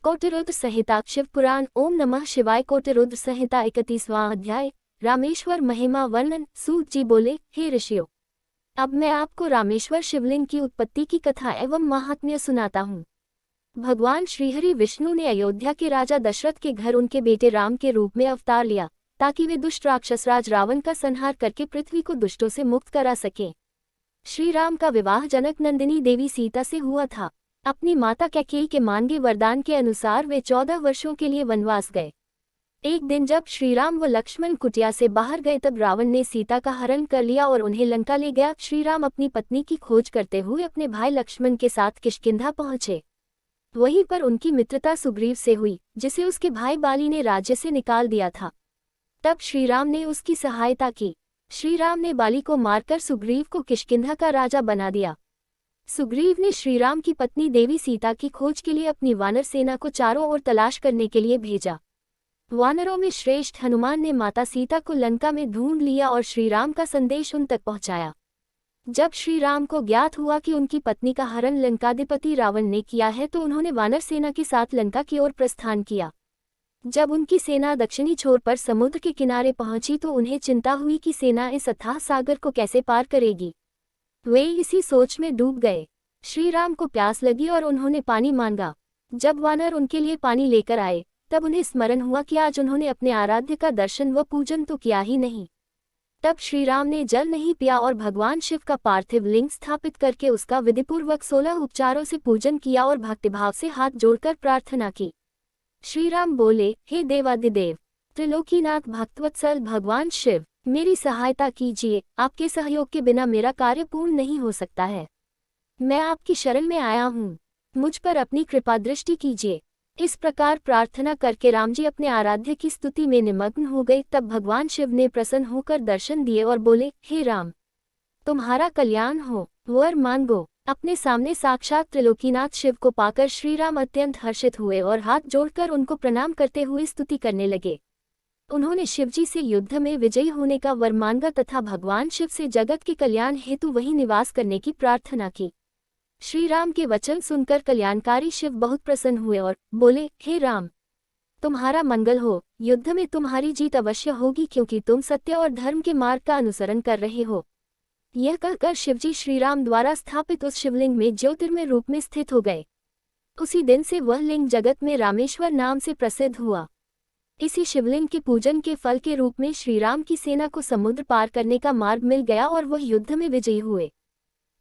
कोटिरुद्र संहिता शिव पुराण। ओम नमः शिवाय। कोटिरुद्र संहिता 31वां अध्याय। रामेश्वर महिमा वर्णन। सूत जी बोले, हे ऋषियों, अब मैं आपको रामेश्वर शिवलिंग की उत्पत्ति की कथा एवं महात्म्य सुनाता हूँ। भगवान श्रीहरि विष्णु ने अयोध्या के राजा दशरथ के घर उनके बेटे राम के रूप में अवतार लिया, ताकि वे दुष्ट राक्षसराज रावण का संहार करके पृथ्वी को दुष्टों से मुक्त करा सकें। श्री राम का विवाह जनक नंदिनी देवी सीता से हुआ था। अपनी माता कैकेयी के मांगे वरदान के अनुसार वे 14 वर्षों के लिए वनवास गए। एक दिन जब श्रीराम व लक्ष्मण कुटिया से बाहर गए तब रावण ने सीता का हरण कर लिया और उन्हें लंका ले गया। श्रीराम अपनी पत्नी की खोज करते हुए अपने भाई लक्ष्मण के साथ किष्किंधा पहुंचे। वहीं पर उनकी मित्रता सुग्रीव से हुई, जिसे उसके भाई बाली ने राज्य से निकाल दिया था। तब श्रीराम ने उसकी सहायता की। श्रीराम ने बाली को मारकर सुग्रीव को किष्किंधा का राजा बना दिया। सुग्रीव ने श्रीराम की पत्नी देवी सीता की खोज के लिए अपनी वानर सेना को चारों ओर तलाश करने के लिए भेजा। वानरों में श्रेष्ठ हनुमान ने माता सीता को लंका में ढूंढ लिया और श्रीराम का संदेश उन तक पहुंचाया। जब श्रीराम को ज्ञात हुआ कि उनकी पत्नी का हरण लंकाधिपति रावण ने किया है तो उन्होंने वानर सेना के साथ लंका की ओर प्रस्थान किया। जब उनकी सेना दक्षिणी छोर पर समुद्र के किनारे पहुंची तो उन्हें चिंता हुई कि सेना इस अथाह सागर को कैसे पार करेगी। वे इसी सोच में डूब गए। श्रीराम को प्यास लगी और उन्होंने पानी मांगा। जब वानर उनके लिए पानी लेकर आए तब उन्हें स्मरण हुआ कि आज उन्होंने अपने आराध्य का दर्शन व पूजन तो किया ही नहीं। तब श्रीराम ने जल नहीं पिया और भगवान शिव का पार्थिव लिंग स्थापित करके उसका विधिपूर्वक 16 उपचारों से पूजन किया और भक्तिभाव से हाथ जोड़कर प्रार्थना की। श्रीराम बोले, हे देवादिदेव, त्रिलोकीनाथ भक्तवत्सल भगवान शिव, मेरी सहायता कीजिए। आपके सहयोग के बिना मेरा कार्य पूर्ण नहीं हो सकता है। मैं आपकी शरण में आया हूँ, मुझ पर अपनी कृपा दृष्टि कीजिए। इस प्रकार प्रार्थना करके राम जी अपने आराध्य की स्तुति में निमग्न हो गए। तब भगवान शिव ने प्रसन्न होकर दर्शन दिए और बोले, हे राम, तुम्हारा कल्याण हो, वर मांगो। अपने सामने साक्षात त्रिलोकीनाथ शिव को पाकर श्रीराम अत्यंत हर्षित हुए और हाथ जोड़कर उनको प्रणाम करते हुए स्तुति करने लगे। उन्होंने शिवजी से युद्ध में विजयी होने का वर मांगा तथा भगवान शिव से जगत के कल्याण हेतु वहीं निवास करने की प्रार्थना की। श्रीराम के वचन सुनकर कल्याणकारी शिव बहुत प्रसन्न हुए और बोले, हे राम, तुम्हारा मंगल हो। युद्ध में तुम्हारी जीत अवश्य होगी, क्योंकि तुम सत्य और धर्म के मार्ग का अनुसरण कर रहे हो। यह कहकर शिवजी श्रीराम द्वारा स्थापित उस शिवलिंग में ज्योतिर्मय रूप में स्थित हो गए। उसी दिन से वह लिंग जगत में रामेश्वर नाम से प्रसिद्ध हुआ। इसी शिवलिंग के पूजन के फल के रूप में श्रीराम की सेना को समुद्र पार करने का मार्ग मिल गया और वह युद्ध में विजयी हुए।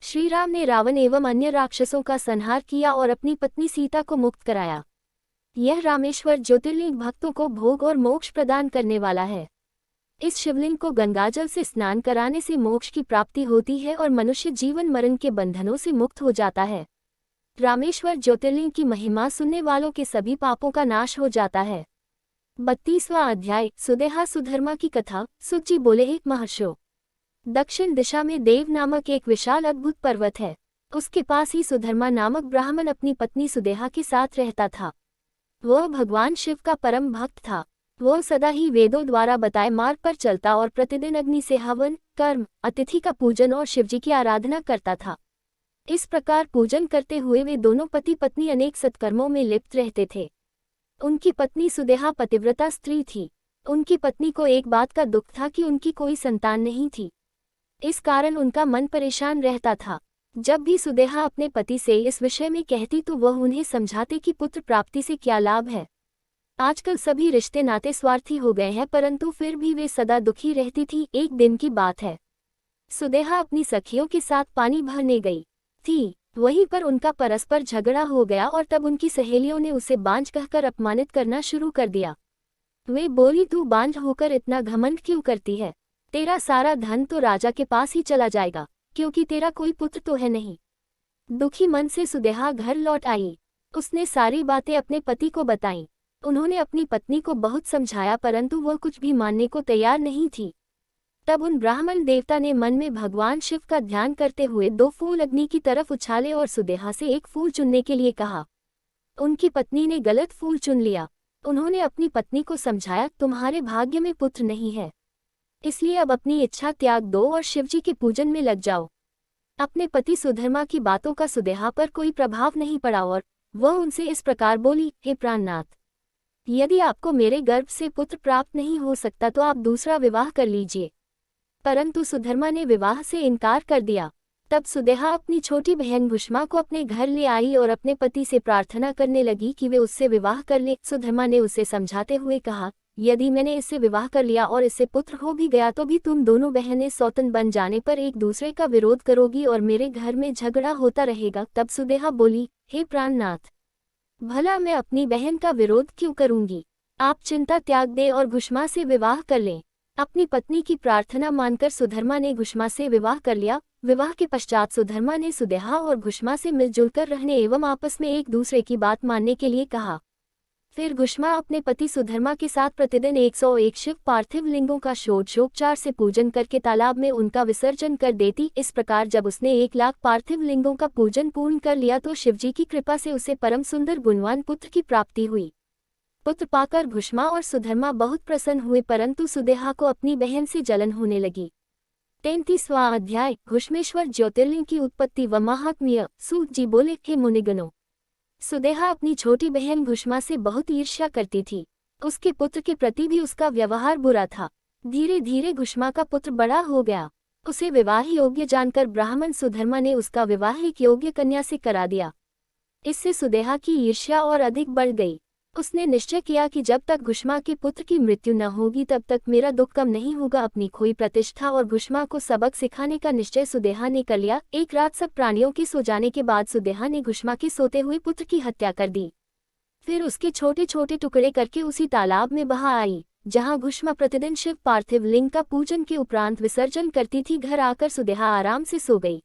श्रीराम ने रावण एवं अन्य राक्षसों का संहार किया और अपनी पत्नी सीता को मुक्त कराया। यह रामेश्वर ज्योतिर्लिंग भक्तों को भोग और मोक्ष प्रदान करने वाला है। इस शिवलिंग को गंगाजल से स्नान कराने से मोक्ष की प्राप्ति होती है और मनुष्य जीवन मरण के बंधनों से मुक्त हो जाता है। रामेश्वर ज्योतिर्लिंग की महिमा सुनने वालों के सभी पापों का नाश हो जाता है। 32वां अध्याय। सुदेहा सुधर्मा की कथा। सुत जी बोले, एक महर्षियों, दक्षिण दिशा में देव नामक एक विशाल अद्भुत पर्वत है। उसके पास ही सुधर्मा नामक ब्राह्मण अपनी पत्नी सुदेहा के साथ रहता था। वह भगवान शिव का परम भक्त था। वह सदा ही वेदों द्वारा बताए मार्ग पर चलता और प्रतिदिन अग्नि से हवन, कर्म, अतिथि का पूजन और शिवजी की आराधना करता था। इस प्रकार पूजन करते हुए वे दोनों पति पत्नी अनेक सत्कर्मों में लिप्त रहते थे। उनकी पत्नी सुदेहा पतिव्रता स्त्री थी। उनकी पत्नी को एक बात का दुख था कि उनकी कोई संतान नहीं थी। इस कारण उनका मन परेशान रहता था। जब भी सुदेहा अपने पति से इस विषय में कहती तो वह उन्हें समझाते कि पुत्र प्राप्ति से क्या लाभ है। आजकल सभी रिश्ते नाते स्वार्थी हो गए हैं, परंतु फिर भी वे सदा दुखी रहती थी। एक दिन की बात है, सुदेहा अपनी सखियों के साथ पानी भरने गई थी। वहीं पर उनका परस्पर झगड़ा हो गया और तब उनकी सहेलियों ने उसे बांझ कहकर अपमानित करना शुरू कर दिया। वे बोली, तू बांझ होकर इतना घमंड क्यों करती है? तेरा सारा धन तो राजा के पास ही चला जाएगा, क्योंकि तेरा कोई पुत्र तो है नहीं। दुखी मन से सुदेहा घर लौट आई। उसने सारी बातें अपने पति को बताईं। उन्होंने अपनी पत्नी को बहुत समझाया, परंतु वह कुछ भी मानने को तैयार नहीं थी। तब उन ब्राह्मण देवता ने मन में भगवान शिव का ध्यान करते हुए 2 फूल अग्नि की तरफ उछाले और सुदेहा से एक फूल चुनने के लिए कहा। उनकी पत्नी ने गलत फूल चुन लिया। उन्होंने अपनी पत्नी को समझाया, तुम्हारे भाग्य में पुत्र नहीं है, इसलिए अब अपनी इच्छा त्याग दो और शिवजी के पूजन में लग जाओ। अपने पति सुधर्मा की बातों का सुदेहा पर कोई प्रभाव नहीं पड़ा और वह उनसे इस प्रकार बोली, हे प्राणनाथ, यदि आपको मेरे गर्भ से पुत्र प्राप्त नहीं हो सकता तो आप दूसरा विवाह कर लीजिए। परंतु सुधर्मा ने विवाह से इनकार कर दिया। तब सुदेहा अपनी छोटी बहन भुष्मा को अपने घर ले आई और अपने पति से प्रार्थना करने लगी कि वे उससे विवाह कर ले। सुधर्मा ने उसे समझाते हुए कहा, यदि मैंने इससे विवाह कर लिया और इससे पुत्र हो भी गया तो भी तुम दोनों बहनें सौतन बन जाने पर एक दूसरे का विरोध करोगी और मेरे घर में झगड़ा होता रहेगा। तब सुदेहा बोली, हे प्राणनाथ, भला मैं अपनी बहन का विरोध क्यों करूंगी? आप चिंता त्याग दें और भुष्मा से विवाह कर लें। अपनी पत्नी की प्रार्थना मानकर सुधर्मा ने भुष्मा से विवाह कर लिया। विवाह के पश्चात सुधर्मा ने सुदेहा और भुष्मा से मिलजुल कर रहने एवं आपस में एक दूसरे की बात मानने के लिए कहा। फिर भुष्मा अपने पति सुधर्मा के साथ प्रतिदिन 101 शिव पार्थिव लिंगों का षोडशोपचार से पूजन करके तालाब में उनका विसर्जन कर देती। इस प्रकार जब उसने 1,00,000 पार्थिव लिंगों का पूजन पूर्ण कर लिया तो शिवजी की कृपा से उसे परम सुंदर गुणवान पुत्र की प्राप्ति हुई। पुत्र पाकर भुष्मा और सुधर्मा बहुत प्रसन्न हुए, परंतु सुदेहा को अपनी बहन से जलन होने लगी। 33वां अध्याय। घुष्मेश्वर ज्योतिर्लिंग की उत्पत्ति व महात्म्य। सूत जी बोले, हे मुनिगणों, सुदेहा अपनी छोटी बहन भुष्मा से बहुत ईर्ष्या करती थी। उसके पुत्र के प्रति भी उसका व्यवहार बुरा था। धीरे धीरे भुष्मा का पुत्र बड़ा हो गया। उसे विवाह योग्य जानकर ब्राह्मण सुधर्मा ने उसका विवाह एक योग्य कन्या से करा दिया। इससे सुदेहा की ईर्ष्या और अधिक बढ़ गई। उसने निश्चय किया कि जब तक भुष्मा के पुत्र की मृत्यु न होगी तब तक मेरा दुख कम नहीं होगा। अपनी खोई प्रतिष्ठा और भुष्मा को सबक सिखाने का निश्चय सुदेहा ने कर लिया। एक रात सब प्राणियों के सो जाने के बाद सुदेहा ने भुष्मा के सोते हुए पुत्र की हत्या कर दी। फिर उसके छोटे छोटे टुकड़े करके उसी तालाब में बहा आई जहां भुष्मा प्रतिदिन शिव पार्थिव लिंग का पूजन के उपरांत विसर्जन करती थी। घर आकर सुदेहा आराम से सो गई।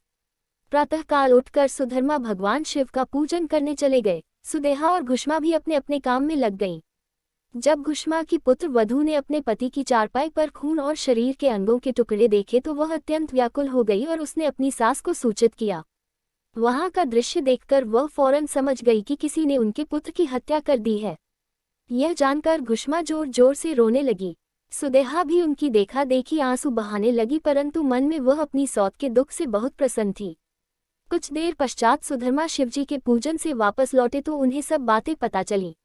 प्रातःकाल उठकर सुधर्मा भगवान शिव का पूजन करने चले गए। सुदेहा और भुष्मा भी अपने अपने काम में लग गईं। जब भुष्मा की पुत्र वधू ने अपने पति की चारपाई पर खून और शरीर के अंगों के टुकड़े देखे तो वह अत्यंत व्याकुल हो गई और उसने अपनी सास को सूचित किया। वहां का दृश्य देखकर वह फौरन समझ गई कि किसी ने उनके पुत्र की हत्या कर दी है। यह जानकर भुष्मा जोर जोर से रोने लगी। सुदेहा भी उनकी देखा देखी आंसू बहाने लगी, परंतु मन में वह अपनी सौत के दुख से बहुत प्रसन्न थी। कुछ देर पश्चात सुधर्मा शिवजी के पूजन से वापस लौटे तो उन्हें सब बातें पता चली।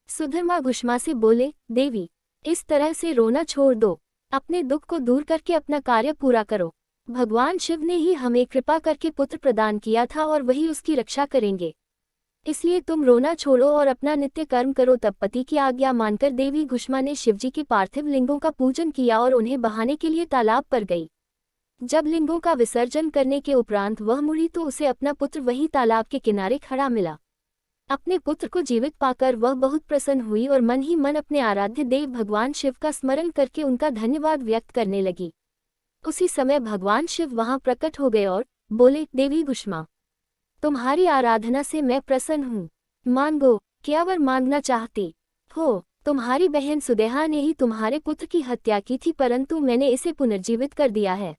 सुधर्मा भुष्मा से बोले, देवी, इस तरह से रोना छोड़ दो, अपने दुख को दूर करके अपना कार्य पूरा करो। भगवान शिव ने ही हमें कृपा करके पुत्र प्रदान किया था और वही उसकी रक्षा करेंगे, इसलिए तुम रोना छोड़ो और अपना नित्य कर्म करो। तब पति की आज्ञा मानकर देवी भुष्मा ने शिवजी के पार्थिव लिंगों का पूजन किया और उन्हें बहाने के लिए तालाब पर गई। जब लिंगों का विसर्जन करने के उपरांत वह मुड़ी तो उसे अपना पुत्र वही तालाब के किनारे खड़ा मिला। अपने पुत्र को जीवित पाकर वह बहुत प्रसन्न हुई और मन ही मन अपने आराध्य देव भगवान शिव का स्मरण करके उनका धन्यवाद व्यक्त करने लगी। उसी समय भगवान शिव वहां प्रकट हो गए और बोले, देवी भुष्मा, तुम्हारी आराधना से मैं प्रसन्न हूँ। मांगो, क्या वर मांगना चाहती हो? तुम्हारी बहन सुदेहा ने ही तुम्हारे पुत्र की हत्या की थी, परंतु मैंने इसे पुनर्जीवित कर दिया है।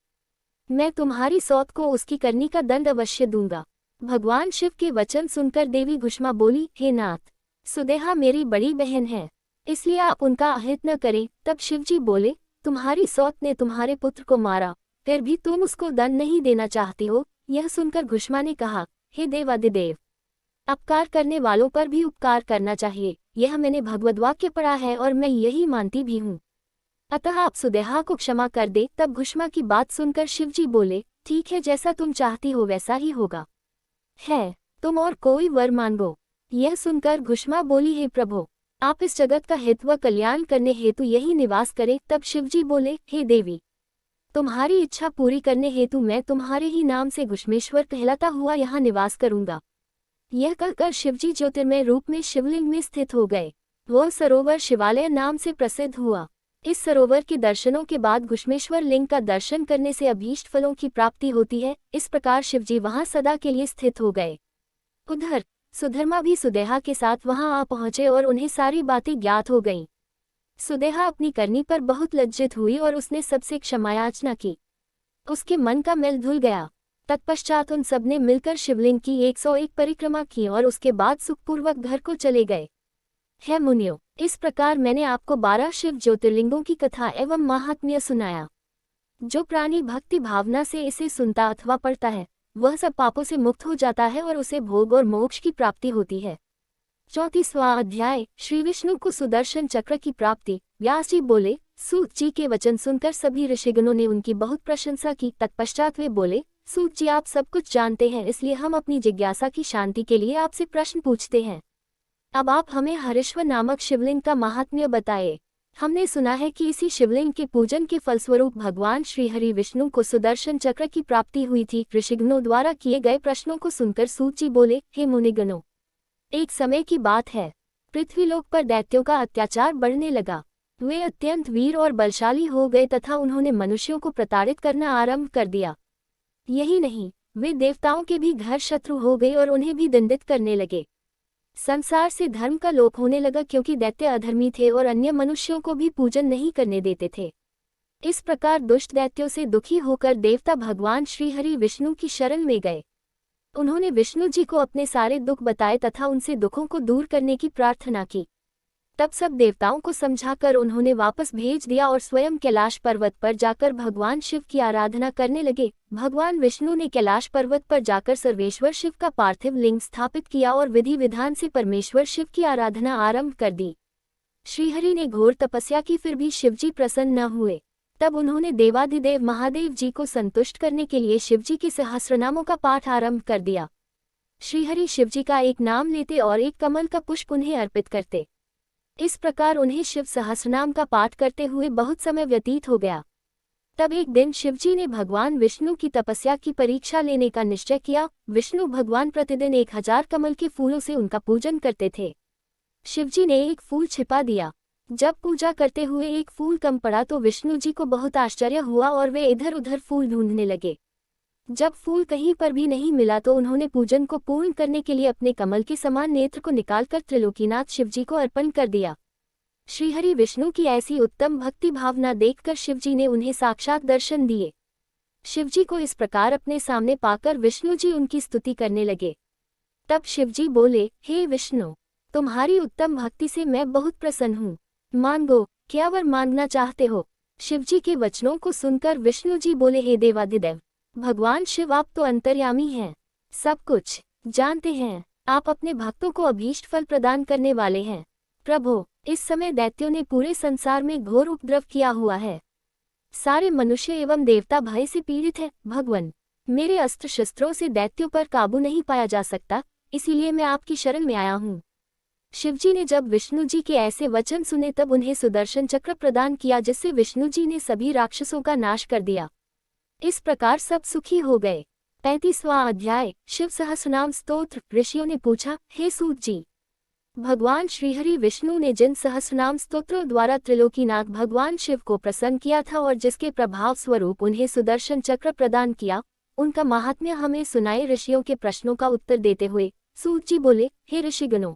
मैं तुम्हारी सौत को उसकी करनी का दंड अवश्य दूंगा। भगवान शिव के वचन सुनकर देवी भुष्मा बोली, हे नाथ, सुदेहा मेरी बड़ी बहन है, इसलिए आप उनका अहित न करें। तब शिवजी बोले, तुम्हारी सौत ने तुम्हारे पुत्र को मारा, फिर भी तुम उसको दंड नहीं देना चाहती हो। यह सुनकर भुष्मा ने कहा, हे देवादिदेव, अपकार करने वालों पर भी उपकार करना चाहिए, यह मैंने भगवद्वाक्य पढ़ा है और मैं यही मानती भी हूँ, अतः आप सुदेहा को क्षमा कर दे। तब भुष्मा की बात सुनकर शिवजी बोले, ठीक है, जैसा तुम चाहती हो वैसा ही होगा। है, तुम और कोई वर मांगो। यह सुनकर भुष्मा बोली, हे प्रभु, आप इस जगत का हित व कल्याण करने हेतु यही निवास करें। तब शिवजी बोले, हे देवी, तुम्हारी इच्छा पूरी करने हेतु मैं तुम्हारे ही नाम से घुष्मेश्वर कहलाता हुआ यहाँ निवास करूंगा। यह कहकर शिवजी ज्योतिर्मय रूप में शिवलिंग में स्थित हो गए। वह सरोवर शिवालय नाम से प्रसिद्ध हुआ। इस सरोवर के दर्शनों के बाद घुष्मेश्वर लिंग का दर्शन करने से अभीष्ट फलों की प्राप्ति होती है। इस प्रकार शिवजी वहां सदा के लिए स्थित हो गए। उधर सुधर्मा भी सुदेहा के साथ वहां आ पहुंचे और उन्हें सारी बातें ज्ञात हो गईं। सुदेहा अपनी करनी पर बहुत लज्जित हुई और उसने सबसे क्षमा याचना की। उसके मन का मैल धुल गया। तत्पश्चात उन सबने मिलकर शिवलिंग की 101 परिक्रमा की और उसके बाद सुखपूर्वक घर को चले गए। है मुनियों, इस प्रकार मैंने आपको 12 शिव ज्योतिर्लिंगों की कथा एवं महात्म्य सुनाया। जो प्राणी भक्ति भावना से इसे सुनता अथवा पढ़ता है वह सब पापों से मुक्त हो जाता है और उसे भोग और मोक्ष की प्राप्ति होती है। 34वां अध्याय, श्री विष्णु को सुदर्शन चक्र की प्राप्ति। व्यास जी बोले, सूत जी के वचन सुनकर सभी ऋषिगणों ने उनकी बहुत प्रशंसा की। तत्पश्चात वे बोले, सूत जी आप सब कुछ जानते हैं, इसलिए हम अपनी जिज्ञासा की शांति के लिए आपसे प्रश्न पूछते हैं। अब आप हमें हरिश्वर नामक शिवलिंग का महात्म्य बताएं। हमने सुना है कि इसी शिवलिंग के पूजन के फलस्वरूप भगवान श्रीहरि विष्णु को सुदर्शन चक्र की प्राप्ति हुई थी। ऋषिगणों द्वारा किए गए प्रश्नों को सुनकर सूत जी बोले, हे मुनिगणों, एक समय की बात है, पृथ्वीलोक पर दैत्यों का अत्याचार बढ़ने लगा। वे अत्यंत वीर और बलशाली हो गए तथा उन्होंने मनुष्यों को प्रताड़ित करना आरंभ कर दिया। यही नहीं, वे देवताओं के भी घर शत्रु हो गए और उन्हें भी दंडित करने लगे। संसार से धर्म का लोप होने लगा, क्योंकि दैत्य अधर्मी थे और अन्य मनुष्यों को भी पूजन नहीं करने देते थे। इस प्रकार दुष्ट दैत्यों से दुखी होकर देवता भगवान श्रीहरि विष्णु की शरण में गए। उन्होंने विष्णु जी को अपने सारे दुख बताए तथा उनसे दुखों को दूर करने की प्रार्थना की। तब सब देवताओं को समझाकर उन्होंने वापस भेज दिया और स्वयं कैलाश पर्वत पर जाकर भगवान शिव की आराधना करने लगे। भगवान विष्णु ने कैलाश पर्वत पर जाकर सर्वेश्वर शिव का पार्थिव लिंग स्थापित किया और विधि विधान से परमेश्वर शिव की आराधना आरंभ कर दी। श्रीहरि ने घोर तपस्या की, फिर भी शिवजी प्रसन्न न हुए। तब उन्होंने देवाधिदेव महादेव जी को संतुष्ट करने के लिए शिवजी के सहस्रनामों का पाठ आरंभ कर दिया। श्रीहरि शिवजी का एक नाम लेते और एक कमल का पुष्प उन्हें अर्पित करते। इस प्रकार उन्हें शिव सहस्रनाम का पाठ करते हुए बहुत समय व्यतीत हो गया। तब एक दिन शिवजी ने भगवान विष्णु की तपस्या की परीक्षा लेने का निश्चय किया। विष्णु भगवान प्रतिदिन 1000 कमल के फूलों से उनका पूजन करते थे। शिवजी ने एक फूल छिपा दिया। जब पूजा करते हुए एक फूल कम पड़ा तो विष्णु जी को बहुत आश्चर्य हुआ और वे इधर उधर फूल ढूंढने लगे। जब फूल कहीं पर भी नहीं मिला तो उन्होंने पूजन को पूर्ण करने के लिए अपने कमल के समान नेत्र को निकालकर त्रिलोकीनाथ शिवजी को अर्पण कर दिया। श्रीहरि विष्णु की ऐसी उत्तम भक्ति भावना देखकर शिवजी ने उन्हें साक्षात दर्शन दिए। शिवजी को इस प्रकार अपने सामने पाकर विष्णु जी उनकी स्तुति करने लगे। तब शिवजी बोले, हे विष्णु, तुम्हारी उत्तम भक्ति से मैं बहुत प्रसन्न हूँ। मांगो, क्या वर मांगना चाहते हो? शिवजी के वचनों को सुनकर विष्णु जी बोले, हे देवाधिदेव भगवान शिव, आप तो अंतर्यामी हैं, सब कुछ जानते हैं। आप अपने भक्तों को अभीष्ट फल प्रदान करने वाले हैं। प्रभु, इस समय दैत्यों ने पूरे संसार में घोर उपद्रव किया हुआ है। सारे मनुष्य एवं देवता भय से पीड़ित हैं। भगवान, मेरे अस्त्र शस्त्रों से दैत्यों पर काबू नहीं पाया जा सकता, इसीलिए मैं आपकी शरण में आया हूँ। शिवजी ने जब विष्णु जी के ऐसे वचन सुने तब उन्हें सुदर्शन चक्र प्रदान किया, जिससे विष्णु जी ने सभी राक्षसों का नाश कर दिया। इस प्रकार सब सुखी हो गए। 35वां अध्याय, शिव सहस्रनाम स्तोत्र। ऋषियों ने पूछा, हे सूत जी, भगवान श्रीहरि विष्णु ने जिन सहस्रनाम स्तोत्रों द्वारा त्रिलोकीनाथ भगवान शिव को प्रसन्न किया था और जिसके प्रभाव स्वरूप उन्हें सुदर्शन चक्र प्रदान किया, उनका महात्म्य हमें सुनाए। ऋषियों के प्रश्नों का उत्तर देते हुए सूत जी बोले, हे ऋषिगणों,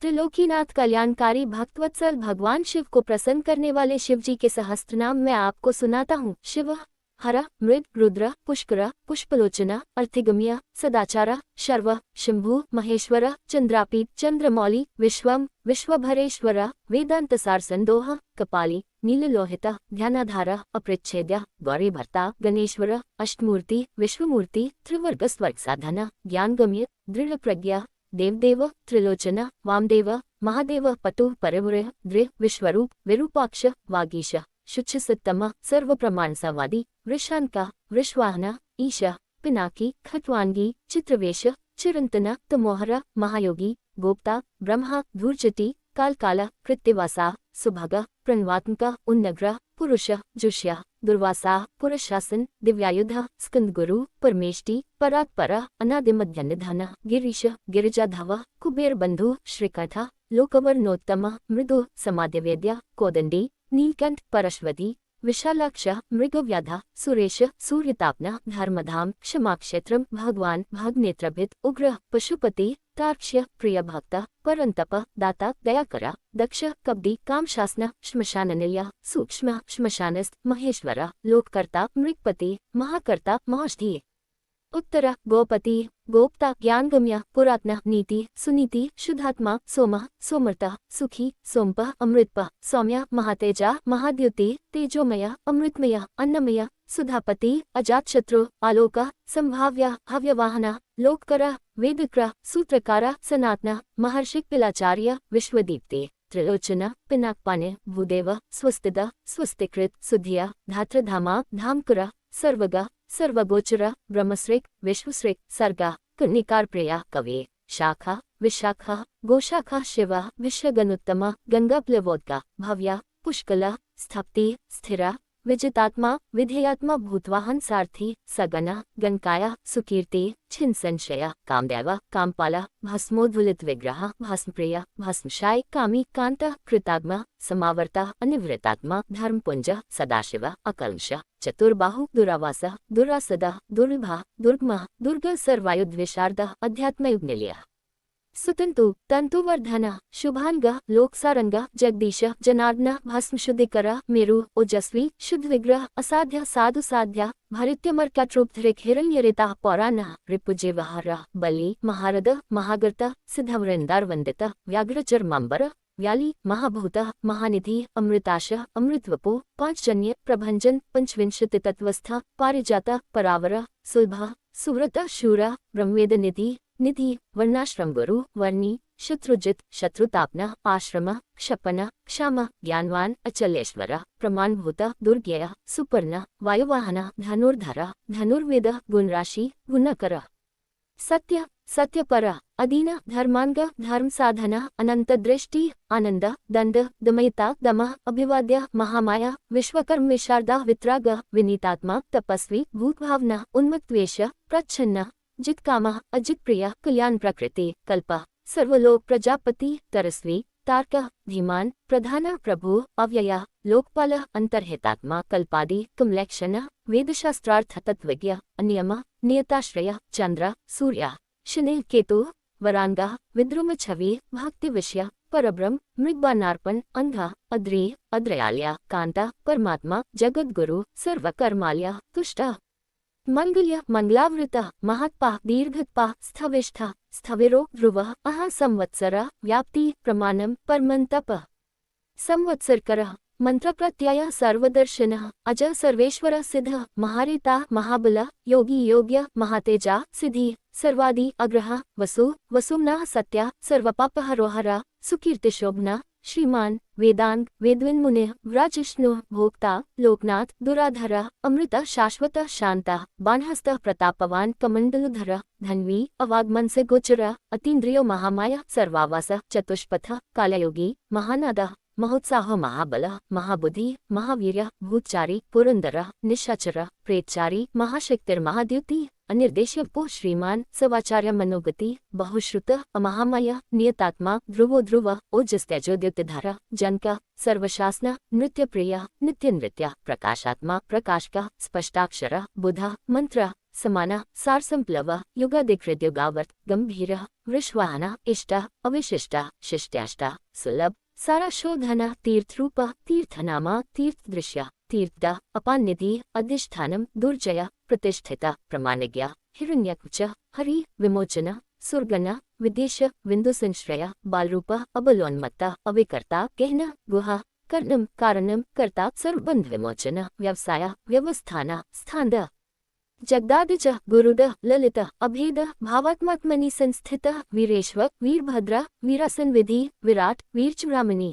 त्रिलोकीनाथ कल्याणकारी भक्तवत्सल भगवान शिव को प्रसन्न करने वाले शिवजी के सहस्त्रनाम मैं आपको सुनाता हूँ। शिव हर, मृग, रुद्र, पुष्कर, पुष्पलोचन, अर्थिगम्य, सदाचार, शर्व, शंभु, महेश्वर, चंद्रापीठ, चंद्रमौली, विश्वम, विश्वभरेश्वर, वेदांतसार संदोह, कपाली, नीललोहित, ध्यानाधार, अप्रच्छेद्य, गौरीभर्ता, गणेश्वर, अष्टमूर्ति, विश्वमूर्ति, त्रिवर्ग स्वर्ग साधन, ज्ञानगम्य, दृढ़ प्रज्ञा, देवदेव, त्रिलोचन, वामदेव, महादेव, पटु, परवृ, दृ, विश्वरूप, विरूपाक्ष, वागीश, शुच्छ सत्तम, सर्व प्रमाण सवादी, वृषांका, वृषवाहन, ईश, पिनाकी, खट्वांगी, चित्रवेश, चिरंतन, तमोहर, महायोगी, गोप्ता, ब्रह्मा, धूर्जटी, कालकाला, कृत्यवासा, सुभग, प्रणवात्मक, उन्नग्र, पुरुष, जुष्य, दुर्वासा, पुरुषासन, दिव्यायुध, स्कंदगुरु, परमेष्टि, परात्पर, अनादिमध्यनिधन, गिरीश, गिरिजाधव, कुबेर बंधु, श्रीकंठ, लोकवर्णोत्तम, मृदु, समाध्यवेद्य, कोदंडी, नीलकंठ, परश्वती, विशालाक्ष, मृगव्याधा, सुरेश, सूर्यतापन, धर्मधाम, क्षमाक्षेत्रम, भगवान, भागनेत्रभित, उग्र, पशुपति, तार्क्ष्य, प्रिय भक्त, परंतप, दाता, दयाकर, दक्ष, कब्दी, कामशासन, श्मशाननिलय, सूक्ष्म, श्मशानस्थ, महेश्वर, लोककर्ता, मृगपति, महाकर्ता, महौषधि। उत्तर गोपति गोप्ता ज्ञानगम्य पुरात्न नीति सुनीति शुद्धात्मा सोम सोमर्त सुखी सोमप अमृतप सौम्य महातेजा महाद्युति तेजोमय अमृतमय अन्नमय सुधापति अजातशत्रु आलोक संभाव्य हव्यवाहन लोककर वेदकर सूत्रकार सनातन महर्षि पिलाचार्य विश्वदीप्ति त्रिलोचन पिनाकपाने भूदेव स्वस्तिद स्वस्तिकृत सुधिया धात्रधामा धामकुर सर्वग सर्वगोचर ब्रह्मश्रेक विश्वश्रेक सर्गा कर्णिकार प्रिया कवे शाखा विशाखा गोशाखा शिवा विश्वगनुत्तम गंगाप्लवोदका भव्या पुष्कला स्थाप्ति स्थिरा विजितात्मा विधेयात्मा भूतवाहन सारथी सगना गणकाया सुकीर्ति छिन्संशया कामदेव कामपाला भस्मोद्वलित विग्रह भस्मप्रिय भस्मशाय कामी कांत कृताग्म समावर्ता अनिवृतात्मा धर्मपुंज सदाशिव अकल्मष चतुर्बाहु दुरावास दुरासद दुर्भा दुर्गम दुर्ग सर्वायुद्विशार्द अध्यात्मयुग्निलय सुतंतु तंतुवर्धन शुभांग लोकसारंग जगदीश जनार्दन भस्मशुद्धिकर मेरु ओजस्वी शुद्ध विग्रह असाध्य साधु साध्य भरित्यमर्कट्रूपधृक हिरण्यरेता पौराण रिपुजिवहर बलि महारद महागर्त सिद्धवृंदार वंदित व्याघ्रचर्मांबर व्याली महाभूत महानिधि अमृताश अमृतवपु पांचजन्य प्रभंजन पंचविंशति तत्वस्थ पारिजात परावर सुलभ सुव्रत शूर ब्रह्मवेद निधि निधि वर्णाश्रम गुरु वर्णी शत्रुजित शत्रुतापन आश्रम क्षपन क्षम ज्ञानवान अचलेश्वर प्रमाणभूत दुर्गेय सुपर्ण वायुवाहन धनुर्धर धनुर्वेद गुणराशि गुणकर सत्य सत्यपर अधीन धर्मांग धर्म साधन अनंत दृष्टि आनंद दंड दमयिता दम अभिवाद्य महामाया विश्वकर्म विशारदा वित्राग विनीतात्मा तपस्वी भूतभावना उन्मत्वेश प्रच्छन्न जित्कामा अजित प्रिय कल्याण प्रकृति कल्प सर्वलोक प्रजापति तरस्वी तार्क धीमान प्रधान प्रभु अव्यय लोकपाल अंतर्हितात्मा कल्पादि कमलेक्षण वेदशास्त्रार्थ तत्वज्ञ अनियम नियताश्रय चंद्र सूर्य शनि केतु वरांगा विद्रुम छवि भक्ति विषय परब्रह्म मृग्बानार्पण अंध अद्री अद्रयालय कांता परमात्मा जगद्गुरु सर्वकर्मालय तुष्ट मंगल्य मंगलावृत महत्पा दीर्घत्पा स्थविष्ठ स्थविरो ध्रुव अह संवत्सर व्याप्ति प्रमाणम परमंतप संवत्सरकर मंत्र प्रत्यय सर्वदर्शन अज सर्वेश्वर सिद्ध महारेता महाबल योगी योग्य महातेजा सिद्धि सर्वादि अग्रह वसु वसुम्ना सत्या सर्वपापहरोहर सुकीर्तिशोभना श्रीमान वेदांग वेदविन्मुने व्राजिष्णु भोक्ता लोकनाथ दुराधर अमृत शाश्वत शांता बाणहस्त प्रतापवान कमंडलुधर धन्वी अवागमन से गोचर अतीन्द्रियो महामाया सर्वावास चतुष्पथ कालयोगी महानाद महोत्साह महाबल महाबुद्धि महावीर्य भूतचारी पुरंदर निशाचर प्रेतचारी महाशक्तिर्महाद्युति अनिर्देश्यपो श्रीमान सवाचार्य मनोगति बहुश्रुत अमहामय नियतात्मा ध्रुवो ध्रुव ओजस्तेजोद्युतिधर जनक सर्वशासन नृत्यप्रिय नित्य नृत्य प्रकाशात्मा प्रकाशका स्पष्टाक्षर बुध मंत्र समान सारसंप्लव युगादिकृद्युगावर्त गंभीर वृषवाहन इष्ट अविशिष्ट शिष्ट्याष्ट सुलभ साराशोधन तीर्थरूप तीर्थनामा तीर्थदृश्य तीर्थ अपानिधि अधिष्ठानम दुर्जय प्रतिष्ठित प्रमाणज्ञ हिरण्यकुच हरि विमोचन सुरगन विदेश विन्दुसंश्रय बालरूप अबलोन्मत्त अविकर्ता गहन गुहा कर्णम कारणम कर्ता सर्वबंध विमोचन व्यवसाय व्यवस्थान स्थान जगदादिज गुरुड ललित अभेद भावात्मात्मनि संस्थित वीरेश्वर वीरभद्र वीरासन विधि विराट वीरचूड़ामणि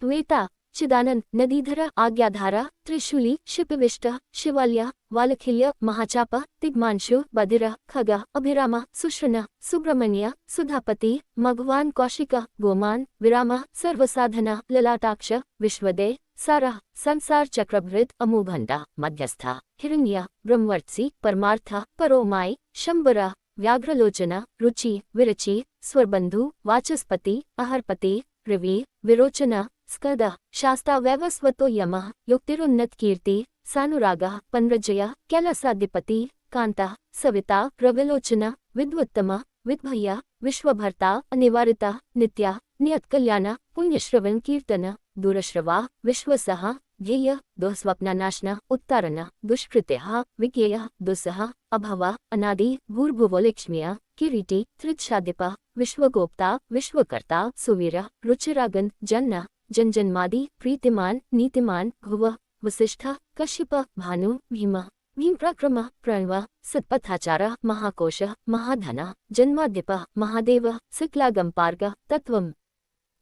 वेता चिदानंद नदीधर आज्ञाधारा त्रिशूली शिपविष्ट शिवाल्य वालखिल्य महाचाप तिग्मांशु बधिर खग अभिराम सुश्रन सुब्रमण्य सुधापति मघवान कौशिक गोमान विराम सर्वसाधन ललाटाक्ष विश्वदे सारा संसार चक्रभृत अमुभंडा मध्यस्था हिरण्य ब्रह्मवर्त्सी परमार्थ परोमाई शंबर व्याघ्रलोचन रुचि विरचि स्वरबंधु वाचस्पति अहरपति रवि विरोचन स्कद शास्ता वैवस्वतो यमः युक्तिरुन्नत कीर्ति सानुराग पन्रजय कैलासाधिपति कांता सविता रविलोचन विद्वत्तम विद्भय्य विश्वभर्ता अनिवारिता नित्या नियत्कल्याण पुण्यश्रवण कीर्तन दूरश्रवा विश्वसः ध्येय दुःस्वप्ननाशन उत्तारण दुष्कृत्य विज्ञेय दुस्सह अभव अनादि भूर्भुवोलक्ष्म्य किरीटी त्रिच्छादिप विश्वगोप्ता विश्वकर्ता सुवीर रुचिरागन जन्न जनजन्मादि प्रीतिमान नीतिमान भुव वसिष्ठ कश्यप भानु भीम भीमप्रक्रम प्रणव सत्पथाचार महाकोश महाधन जन्माद्यप महादेव शुक्लागंपार्ग तत्वम्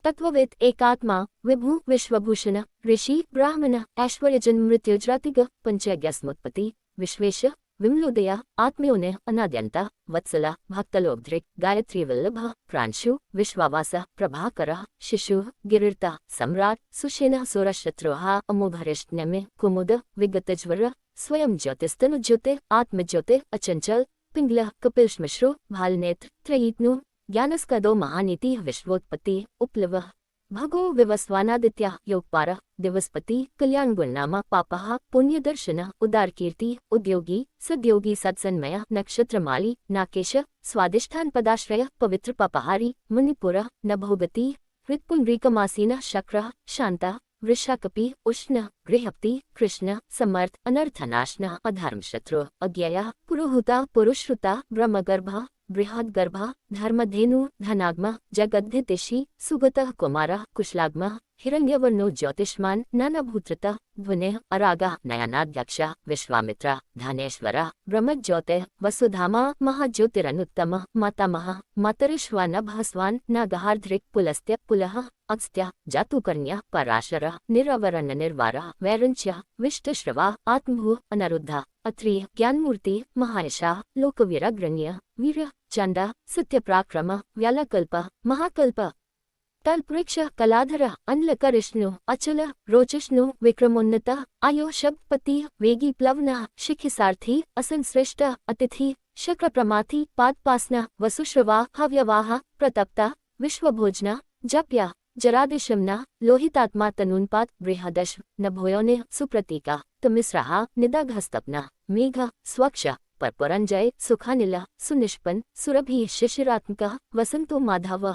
तत्ववेद एकात्मा विभु विश्वभूषण ऋषि ब्राह्मण ऐश्वर्यजन मृत्युज्रातिग पंचयज्ञस्मोत्पत्ति विश्वेश विमलोदय आत्म्योने अनाद्यंत वत्सल भक्तलोकधृक् गायत्री वल्लभ प्रांशु विश्वावास प्रभाकर शिशु गिरिर्ता सम्राट सुषेण सोरशत्रुः अमोघरिष्ण्यमे कुमुद विगतज्वर स्वयं ज्योतिस्तनुज्योति आत्मज्योति अचंचल पिंगल कपिलश्मश्रु भालनेत्र त्रयीत्नु ज्ञानस्कदो महानीति विश्वोत्पत्ति उपलव भगो विवस्वानादित्य योगपार दिवसपति कल्याण गुणनामा पापः पुण्यदर्शन उदार कीर्ति उद्योगी सद्योगी सत्सन्मय नक्षत्रमाली नाकेश स्वादिष्ठान पदाश्रय पवित्र पापहारी मुनिपुर नभोगति हृत्पुंडरीकमासीन शक्र शांता वृषाकपि उष्ण गृहप्ति कृष्ण समर्थ अनर्थनाशन अधर्मशत्रु अज्ञया पुरोहुता पुरुश्रुता ब्रह्मगर्भ बृहद्गर्भ धर्मधेनु धनाग्म जगद्धितिषि सुगतः कुमारः कुशलाग्म हिरण्यवर्णो ज्योतिष्मान नानाभूत्रता ध्वनिः अरागः नयनाध्यक्ष विश्वामित्र धनेश्वर ब्रह्मज्योतिः वसुधामा महाज्योतिरनुत्तमः मातामहः मातरिश्वानभः स्वान् नागहार्धृक् पुलस्त्य पुलः अगस्त्य जातुकर्ण्य पराशर निरवरण निर्वार वैरंच्य विष्टश्रवा आत्मभू अनरुद्ध अत्रि ज्ञानमूर्ति महायशा लोकवीराग्रण्य वीर चंड सत्यप्राक्रम व्यालकल्प महाकल्प तल्पृक्ष कलाधर अनलकरिष्णु अचल रोचिष्णु विक्रमोन्नत आयो शब्दपति वेगी प्लवन शिखिसार्थी असंश्रेष्ठ अतिथि शक्र प्रमाथि पादपासन वसुश्रवा हव्यवाह प्रतप्ता विश्वभोजना जप्या जरादिशमना लोहितात्मा तनून्पात बृहदश्व नभोयोने सुप्रतीका तमिस्रहा निदाघस्तप्ना मेघ स्वक्ष परपरंजय सुखानिल सुनिष्पन सुरभि शिशिरात्मक वसंतो माधव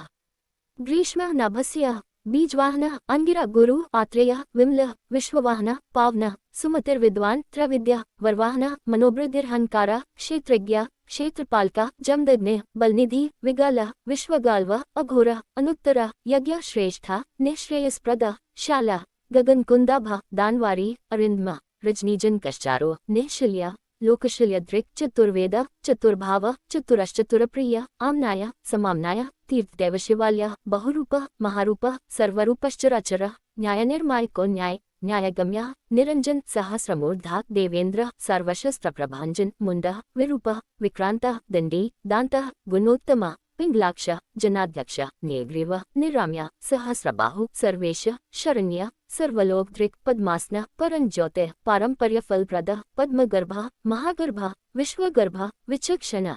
ग्रीष्म नभस्य बीजवाहन अंगिरा गुरु आत्रेय विमल विश्ववाहन पावन सुमतिर्विद्वान त्रविद्या वरवाहन मनोबृद्धिर्हंकारा क्षेत्रज्ञ क्षेत्रपालका जमदग्ने बलनिधि विगाल विश्वगाल्व अघोर अनुत्तर यज्ञ श्रेष्ठा निःश्रेयस्प्रद शाला गगनकुंदाभ दानवारी अरिंदम रजनीजन कश्चारो निःशल्य लोकशल्यदृक् चतुर्वेद चतुर्भाव चतुरश्चतुरप्रिय आम्नाय समाम्नाय तीर्थदेवशिवाल्य बहुरूप महारूप सर्वरूपश्चराचर न्यायनिर्मायको न्याय न्यायगम्य निरंजन सहस्रमूर्धा देवेंद्र सर्वशस्त्रप्रभांजन मुंड विरूप विक्रांत दंडी दांत गुणोत्तम पिंगलाक्ष जनाध्यक्ष नेग्रीव निराम्य सहस्रबाहु सर्वेश शरण्य सर्वलोकधृक् पद्मासन परंज्योते पारंपर्य फलप्रद पद्मगर्भ महागर्भ विश्वगर्भ विचक्षण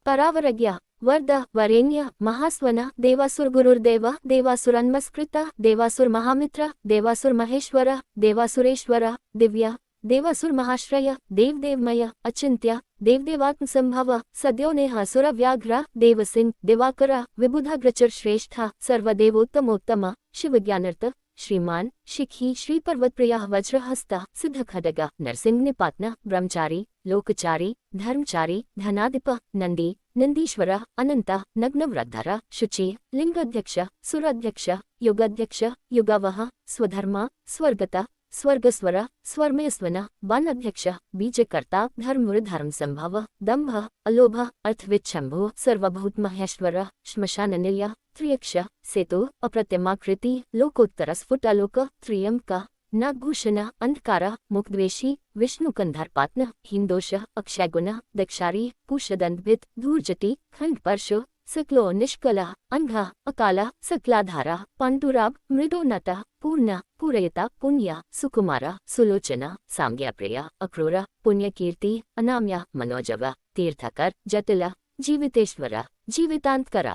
परावरज्ञ वर्द वरेण्य महास्वन देवासुर गुरुर्देव देवासुरन्मस्कृत देवासुर महामित्र देवासुर महेश्वर देवासुरेश्वर दिव्य देवासुर महाश्रय देवदेवमय अचिंत्य देवदेवात्मसंभव सद्यो नेहासुर व्याघ्र देवसिंह दिवाकर विबुधाग्रचर श्रेष्ठ सर्वदेवोत्तमोत्तम शिवज्ञानर्थ श्रीमान शिखी श्री पर्वतप्रिय वज्रहस्ता सिद्धखडग नरसिंह निपात्न ब्रह्मचारी लोकचारी धर्मचारी धनाधिप नंदी नंदीश्वर अनंत नग्नव्रधर शुचि लिंगाध्यक्ष सुराध्यक्ष युगाध्यक्ष युगावह स्वधर्मा स्वर्गत स्वर्गस्वर स्वर्मयस्वन बाणाध्यक्ष बीजकर्ता धर्म संभव दंभ अलोभ अर्थविच्छंभो सर्वभूत महेश्वर श्मशाननिलय त्रियक्ष सेतु अप्रतिमाकृति लोकोत्तरस्फुटालोक त्रियंक नागभूषण अंधकार मुखद्वेषी विष्णुकंधरपात्न हिंदोष अक्षयगुण दक्षारी पूषदंतभित धूर्जटी खंडपर्शो सकलो निष्कल अंध अकाल सकलाधारा पांडुराब मृदोन्नत पूर्ण पूरयता पुण्य सुकुमार सुलोचन साम्यप्रिय अक्रूर पुण्यकीर्ति अनाम्य मनोजव तीर्थकर जटिल जीवितेश्वर जीवितांतकर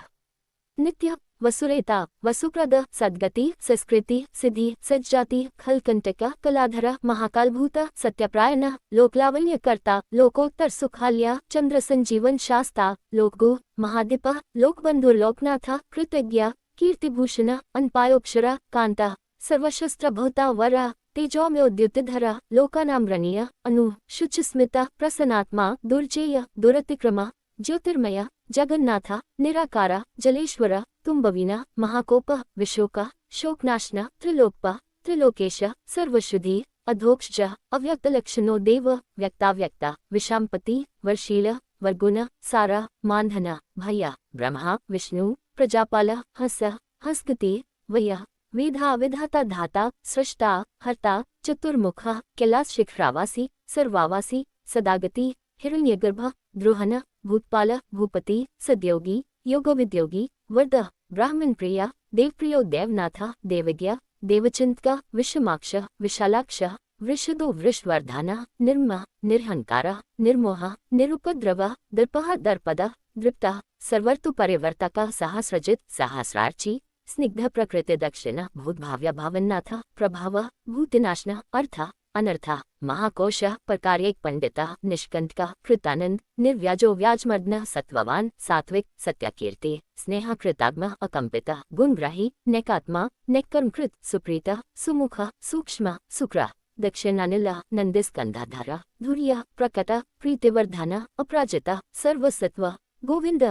नित्य वसुरेता वसुप्रद सद्गति संस्कृति सिद्धि सज्जाति खलकंटक कलाधर महाकालभूत सत्यप्रायण लोकलावण्यकर्ता लोकोत्तर सुखाल्या चंद्र संजीवन शास्ता लोकगु महादीप लोकबंधुर्लोकनाथ कृतज्ञ कीर्तिभूषण अन्पायोक्षर कांता सर्वशस्त्रभूता वरा तेजोम्योद्युतिधर लोकानाम्रणीय अनु शुचिस्मित प्रसन्नात्मा दुर्जेय दुरतिक्रम ज्योतिर्मय जगन्नाथ निराकार जलेश्वर तुम्बवीन महाकोप विशोक शोकनाशन त्रिलोकप त्रिलोकेश सर्वशुद्धि अधोक्षज अव्यक्तलक्षणो देव व्यक्ताव्यक्त विशांपति वर्शील वर्गुण सारा मानधन भय ब्रह्मा विष्णु प्रजापाल हंस हंसगति वय वेधा विधाता धाता सृष्टा हर्ता चतुर्मुख कैलास शिखरावासी सर्वावासी सदागति हिरण्यगर्भ द्रोहन भूतपाल भूपति सद्योगी योगविद्योगी वर्द ब्राह्मण प्रिय देवप्रियो देवनाथ देवज्ञ देवचिंतक विषमाक्ष विशालाक्ष वृषदो वृषवर्धन निर्म निर्हंकार निर्मोह निरुपद्रव दर्पः दर्पद दृप्त सर्वर्तु परिवर्तक सहस्रजित सहस्रार्ची स्निग्ध प्रकृति दक्षिण भूतभाव्य भावन्नाथ प्रभाव भूतिनाशन अर्थ अनर्थ महाकोश प्रकार्यक पंडित निष्कंटक कृतानंद निर्व्याजो व्याजमर्दन सत्ववान सात्विक सत्यकीर्ति स्नेह कृताग्म अकंपित गुणग्राही नेकात्मा नेकर्मकृत सुप्रीत सुमुख सूक्ष्म शुक्र दक्षिणानिल नंदिस्कंधाधर धुर्य प्रकट प्रीतिवर्धन अपराजित सर्वसत्व गोविंद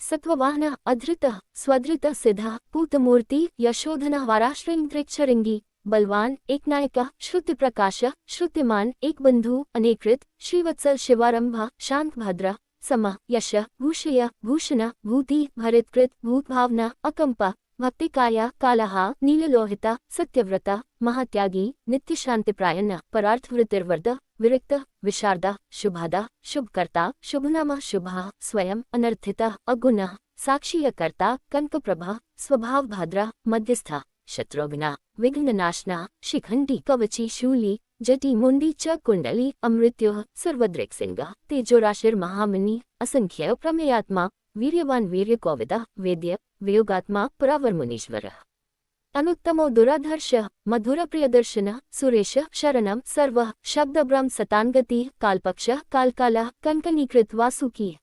सत्ववाहन अधृत स्वधृत सिद्ध पूतमूर्ति यशोधन वाराश्रयंत्रिक्षरिंगी बलवान एकनायक श्रुति प्रकाश श्रुतिमान एक बंधु अनेकृत श्रीवत्सल शिवारंभ शांत भद्र सम यश भूषय भूषण भूति भरितकृत भूतभावना अकंप भक्तिकाया कालः नीललोहित सत्यव्रत महात्यागी नित्यशांतिप्रायण परार्थवृत्तिर्वर्द विरक्त विशारद शुभाद शुभकर्ता शुभनाम शुभः स्वयं अनर्थित अगुण साक्षीयकर्ता कनकप्रभ स्वभाव भद्र मध्यस्थ शत्रुघ्न विघ्ननाशना शिखंडी कवची शूली जटी मुंडी च कुंडली अमृत्यो सर्वदृक्सिंग तेजोराशिर महामुनि असंख्य प्रमेयात्मा वीर्यवान वीर्यकोविद वेद्य वियोगात्मा परावरमुनीश्वर अनुत्तमो दुराधर्ष मधुर प्रियदर्शन सुरेश शरणम सर्व शब्दब्रह्म सतानगति कालपक्ष कालकाल कनकनीकृत वासुकी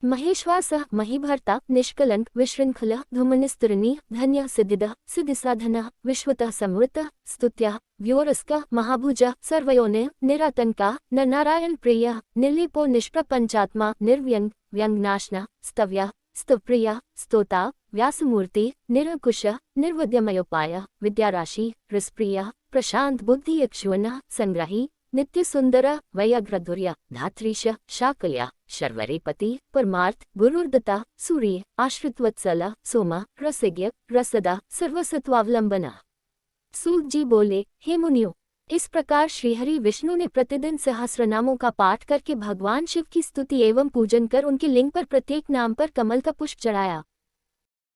महेश्वास महीभर्ता निष्कलंक विशृंखल धूमनिस्तुरनी धन्य सिद्धिद सिद्धिसाधन विश्वतः समृत स्तुत्य व्योरस्क महाभुज सर्वयोनि निरातंका न नारायण प्रिय निर्लिपो निष्प्रपंचात्मा निर्व्यंग व्यंगनाशन स्तव्य स्तवप्रिय स्तोता व्यासमूर्ति निरंकुश निर्वद्यमयोपाय विद्याराशि रसप्रिय प्रशांत बुद्धि यक्षुवन संग्रही नित्य सुंदर वैयाघ्रधुर्य धात्रीश शाकल्या शर्वरेपति परमार्थ गुरुर्दत्ता सूर्य आश्रितवत्सल सोम रसज्ञ रसदा सर्वसत्वावलंबन। सूत जी बोले, हे मुनियों, इस प्रकार श्रीहरि विष्णु ने प्रतिदिन सहस्रनामों का पाठ करके भगवान शिव की स्तुति एवं पूजन कर उनके लिंग पर प्रत्येक नाम पर कमल का पुष्प चढ़ाया।